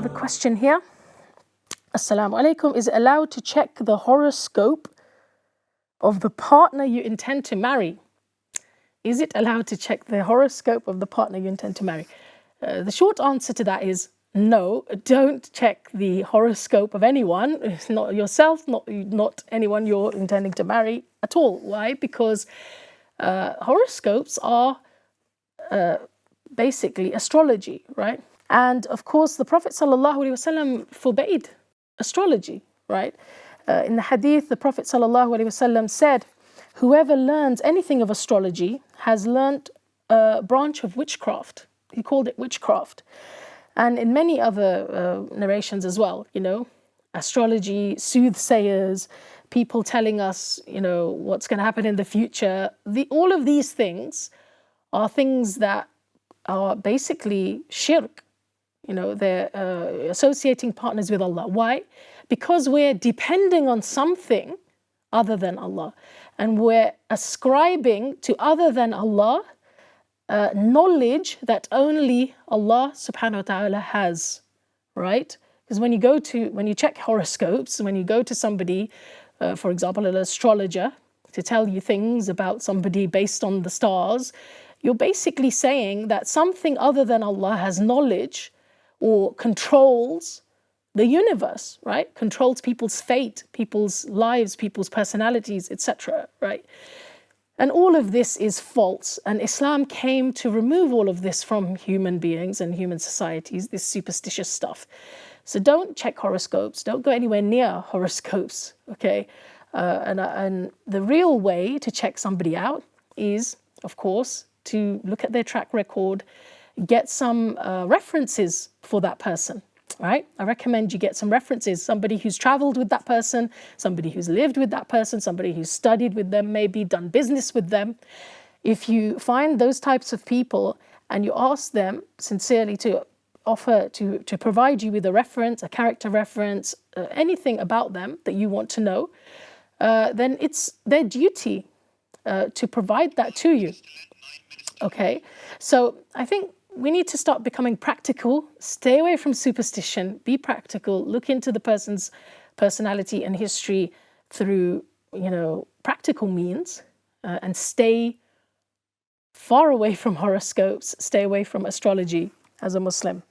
another question here. Assalamu alaikum. Is it allowed to check the horoscope of the partner you intend to marry? Is it allowed to check the horoscope of the partner you intend to marry? The short answer to that is no. Don't check the horoscope of anyone. It's not yourself, not anyone you're intending to marry at all. Why? Because horoscopes are basically astrology, right? And of course, the Prophet ﷺ forbade astrology, right? In the Hadith, the Prophet ﷺ said, whoever learns anything of astrology has learnt a branch of witchcraft. He called it witchcraft. And in many other narrations as well, astrology, soothsayers, people telling us, what's going to happen in the future. All of these things are things that are basically shirk. They're associating partners with Allah. Why? Because we're depending on something other than Allah. And we're ascribing to other than Allah knowledge that only Allah subhanahu wa ta'ala has, right? Because when you check horoscopes, when you go to somebody, for example, an astrologer, to tell you things about somebody based on the stars, you're basically saying that something other than Allah has knowledge or controls the universe, right? Controls people's fate, people's lives, people's personalities, etc., right? And all of this is false. And Islam came to remove all of this from human beings and human societies, this superstitious stuff. So don't check horoscopes. Don't go anywhere near horoscopes, okay? And the real way to check somebody out is, of course, to look at their track record, get some references for that person, right? I recommend you get some references, somebody who's traveled with that person, somebody who's lived with that person, somebody who's studied with them, maybe done business with them. If you find those types of people and you ask them sincerely to offer to provide you with a reference, a character reference, anything about them that you want to know, then it's their duty to provide that to you. Okay, so I think we need to start becoming practical, stay away from superstition, be practical, look into the person's personality and history through, practical means, and stay far away from horoscopes, stay away from astrology as a Muslim.